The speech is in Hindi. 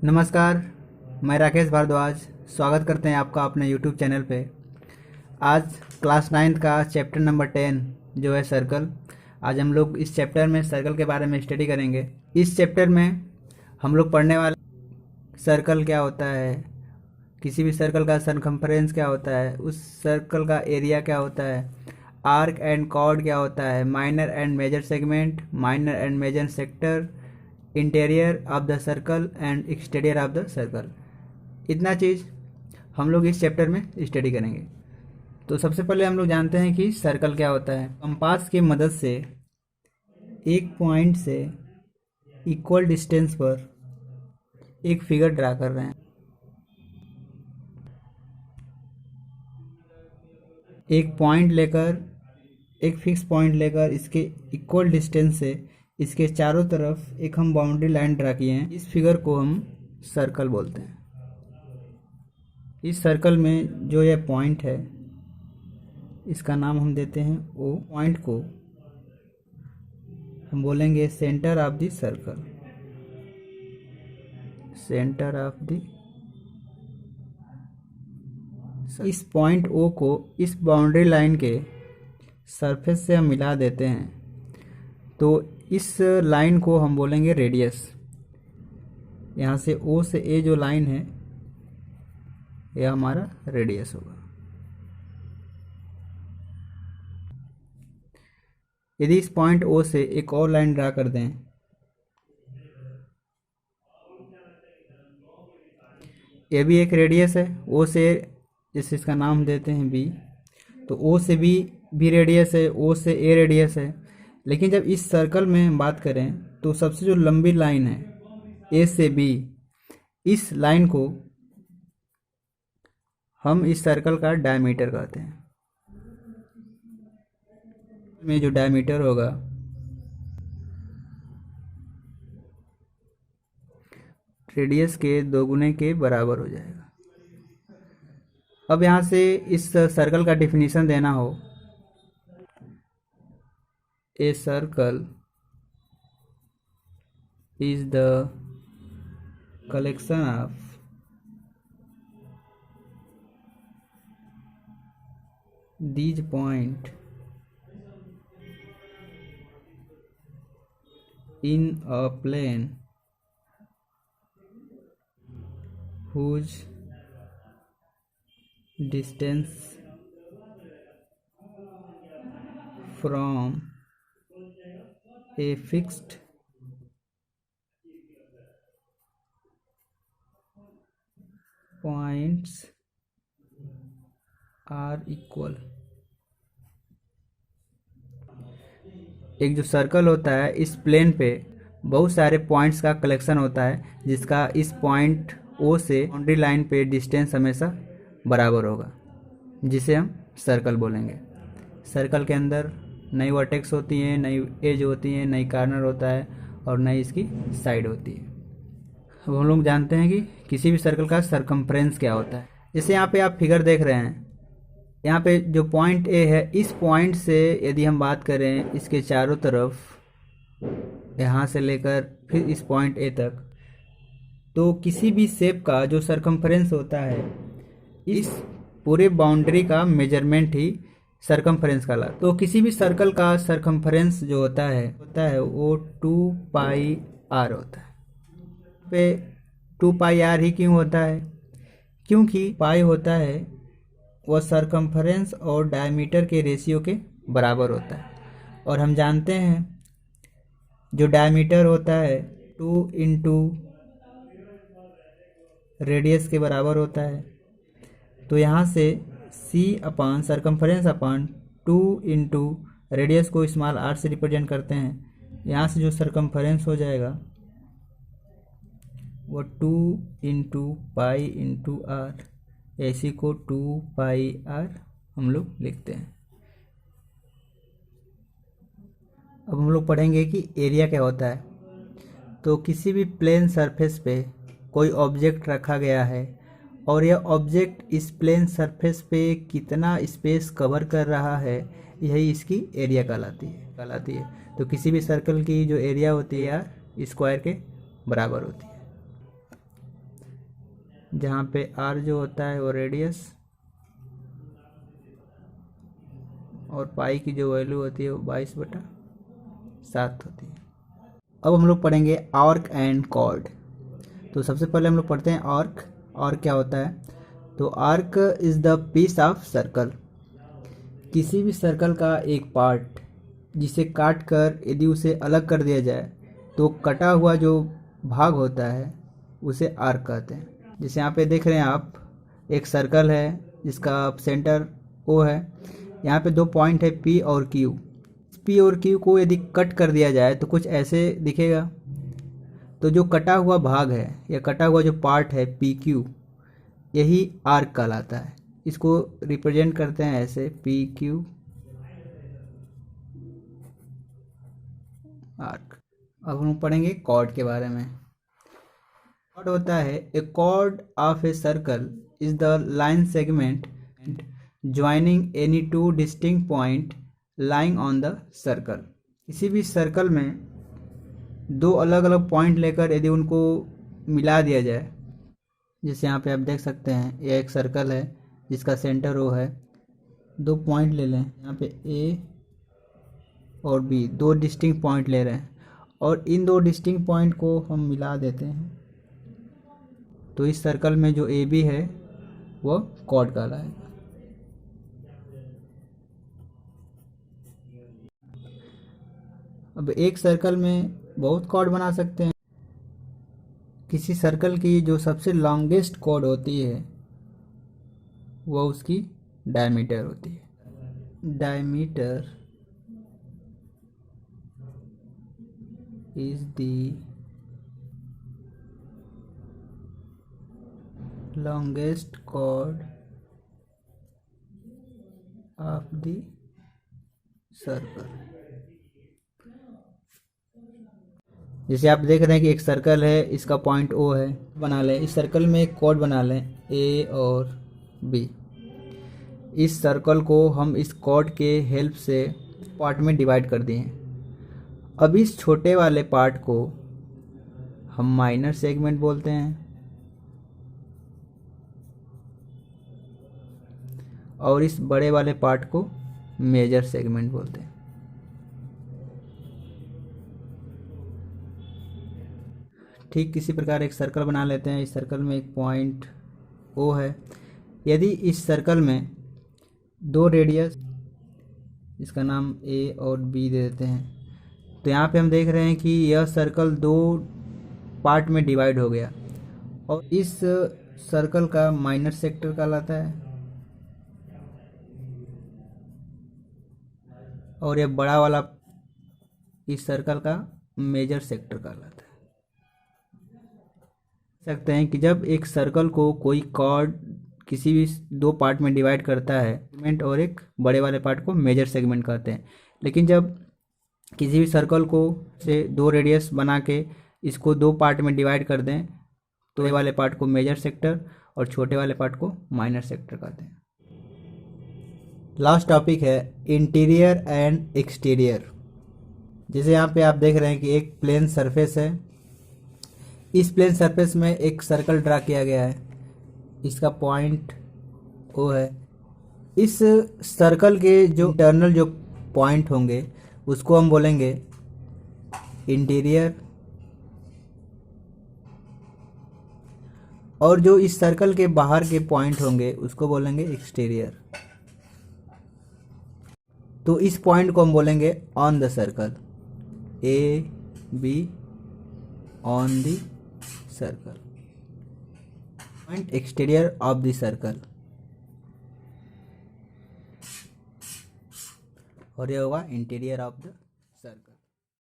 नमस्कार, मैं राकेश भारद्वाज स्वागत करते हैं आपका अपने यूट्यूब चैनल पे। आज क्लास 9th का चैप्टर नंबर 10 जो है सर्कल। आज हम लोग इस चैप्टर में सर्कल के बारे में स्टडी करेंगे। इस चैप्टर में हम लोग पढ़ने वाले सर्कल क्या होता है, किसी भी सर्कल का सरकमफ्रेंस क्या होता है, उस सर्कल का एरिया क्या होता है, आर्क एंड कॉर्ड क्या होता है, minor and major segment, minor and major sector, interior of the circle and exterior of the circle. इतना चीज़ हम लोग इस चैप्टर में स्टडी करेंगे। तो सबसे पहले हम लोग जानते हैं कि सर्कल क्या होता है। कंपास की मदद से एक पॉइंट से इक्वल डिस्टेंस पर एक फिगर ड्रा कर रहे हैं। एक पॉइंट लेकर, एक फिक्स पॉइंट लेकर इसके इक्वल डिस्टेंस से इसके चारों तरफ एक हम बाउंड्री लाइन ड्रा किए हैं। इस फिगर को हम सर्कल बोलते हैं। इस सर्कल में जो यह पॉइंट है इसका नाम हम देते हैं ओ। पॉइंट को हम बोलेंगे centre of the circle, centre of the. इस पॉइंट ओ को इस बाउंड्री लाइन के सरफेस से हम मिला देते हैं, तो इस लाइन को हम बोलेंगे रेडियस। यहाँ से ओ से ए जो लाइन है यह हमारा रेडियस होगा। यदि इस पॉइंट ओ से एक और लाइन ड्रा कर दें, ये भी एक रेडियस है। ओ से, जैसे इसका नाम देते हैं बी, तो ओ से बी भी रेडियस है, ओ से ए रेडियस है। लेकिन जब इस सर्कल में हम बात करें तो सबसे जो लंबी लाइन है ए से बी, इस लाइन को हम इस सर्कल का डायमीटर कहते हैं। में जो डायमीटर होगा रेडियस के दोगुने के बराबर हो जाएगा। अब यहाँ से इस सर्कल का डिफिनीशन देना हो, ए circle is the collection of these point in a plane whose distance from a fixed points are equal। एक जो सर्कल होता है, इस प्लेन पे बहुत सारे पॉइंट्स का कलेक्शन होता है, जिसका इस पॉइंट ओ से बाउंड्री लाइन पे डिस्टेंस हमेशा बराबर होगा, जिसे हम सर्कल बोलेंगे। सर्कल के अंदर नई वर्टेक्स होती हैं, नई एज होती हैं, नई कॉर्नर होता है और नई इसकी साइड होती है। अब हम लोग जानते हैं कि किसी भी सर्कल का सरकमफ्रेंस क्या होता है। जैसे यहाँ पे आप फिगर देख रहे हैं, यहाँ पे जो पॉइंट ए है, इस पॉइंट से यदि हम बात करें इसके चारों तरफ, यहाँ से लेकर फिर इस पॉइंट ए तक, तो किसी भी शेप का जो सरकमफ्रेंस होता है, इस पूरे बाउंड्री का मेजरमेंट ही सरकमफ्रेंस कहलाता है। तो किसी भी सर्कल का सरकमफ्रेंस जो होता है वो 2 पाई आर होता है। पे 2 पाई आर ही क्यों होता है? क्योंकि पाई होता है वह सरकमफ्रेंस और डायमीटर के रेशियो के बराबर होता है। और हम जानते हैं जो डायमीटर होता है 2 इंटू रेडियस के बराबर होता है। तो यहाँ से c अपान सरकमफ्रेंस अपान 2 इंटू रेडियस को स्मॉल r से रिप्रेजेंट करते हैं। यहाँ से जो सरकमफ्रेंस हो जाएगा वो 2 इंटू पाई इंटू आर, ऐसी को 2 पाई आर हम लोग लिखते हैं। अब हम लोग पढ़ेंगे कि एरिया क्या होता है। तो किसी भी प्लेन सरफेस पे कोई ऑब्जेक्ट रखा गया है और यह ऑब्जेक्ट इस प्लेन सरफेस पे कितना स्पेस कवर कर रहा है, यही इसकी एरिया कहलाती है। तो किसी भी सर्कल की जो एरिया होती है यार स्क्वायर के बराबर होती है। जहाँ पे r जो होता है वो रेडियस और पाई की जो वैल्यू होती है वो 22/7 होती है। अब हम लोग पढ़ेंगे आर्क एंड कॉर्ड। तो सबसे पहले हम लोग पढ़ते हैं आर्क। आर्क क्या होता है? तो arc is the piece of circle. किसी भी सर्कल का एक पार्ट जिसे काट कर यदि उसे अलग कर दिया जाए तो कटा हुआ जो भाग होता है उसे आर्क कहते हैं। जैसे यहाँ पे देख रहे हैं आप, एक सर्कल है जिसका सेंटर ओ है। यहाँ पे दो पॉइंट है पी और क्यू। पी और क्यू को यदि कट कर दिया जाए तो कुछ ऐसे दिखेगा। तो जो कटा हुआ भाग है या कटा हुआ जो पार्ट है पी क्यू, यही आर्क कहलाता है। इसको रिप्रेजेंट करते हैं ऐसे, पी क्यू आर्क। अब हम पढ़ेंगे कॉर्ड के बारे में। कॉर्ड होता है a chord of a circle is the line segment joining any two distinct point lying on the circle. किसी भी सर्कल में दो अलग अलग पॉइंट लेकर यदि उनको मिला दिया जाए, जैसे यहाँ पे आप देख सकते हैं यह एक सर्कल है जिसका सेंटर ओ है। दो पॉइंट ले लें, यहाँ पे ए और बी, दो डिस्टिंक्ट पॉइंट ले रहे हैं और इन दो डिस्टिंक्ट पॉइंट को हम मिला देते हैं तो इस सर्कल में जो ए बी है वो कॉर्ड कहलाएगा। अब एक सर्कल में बहुत कॉर्ड बना सकते हैं। किसी सर्कल की जो सबसे लॉन्गेस्ट कॉर्ड होती है वो उसकी डायमीटर होती है। Diameter is the longest chord of the circle. जैसे आप देख रहे हैं कि एक सर्कल है, इसका पॉइंट ओ है। बना लें, इस सर्कल में एक कॉर्ड बना लें ए और बी। इस सर्कल को हम इस कॉर्ड के हेल्प से पार्ट में डिवाइड कर दिए। अब इस छोटे वाले पार्ट को हम माइनर सेगमेंट बोलते हैं और इस बड़े वाले पार्ट को मेजर सेगमेंट बोलते हैं। ठीक किसी प्रकार एक सर्कल बना लेते हैं। इस सर्कल में एक पॉइंट ओ है। यदि इस सर्कल में दो रेडियस, इसका नाम ए और बी दे देते हैं, तो यहाँ पे हम देख रहे हैं कि यह सर्कल दो पार्ट में डिवाइड हो गया और इस सर्कल का माइनर सेक्टर कहलाता है और यह बड़ा वाला इस सर्कल का मेजर सेक्टर कहलाता है। सकते हैं कि जब एक सर्कल को कोई कॉर्ड किसी भी दो पार्ट में डिवाइड करता है, सेगमेंट और एक बड़े वाले पार्ट को मेजर सेगमेंट कहते हैं। लेकिन जब किसी भी सर्कल को से दो रेडियस बना के इसको दो पार्ट में डिवाइड कर दें तो बड़े वाले पार्ट को मेजर सेक्टर और छोटे वाले पार्ट को माइनर सेक्टर कहते हैं। लास्ट टॉपिक है इंटीरियर एंड एक्सटीरियर। जैसे यहाँ पे आप देख रहे हैं कि एक प्लेन सरफेस है। इस प्लेन सरफेस में एक सर्कल ड्रा किया गया है, इसका पॉइंट ओ है। इस सर्कल के जो इंटरनल जो पॉइंट होंगे उसको हम बोलेंगे इंटीरियर, और जो इस सर्कल के बाहर के पॉइंट होंगे उसको बोलेंगे एक्सटीरियर। तो इस पॉइंट को हम बोलेंगे on the circle, A be on the circle, point exterior of the circle, और यह होगा इंटीरियर ऑफ द सर्कल।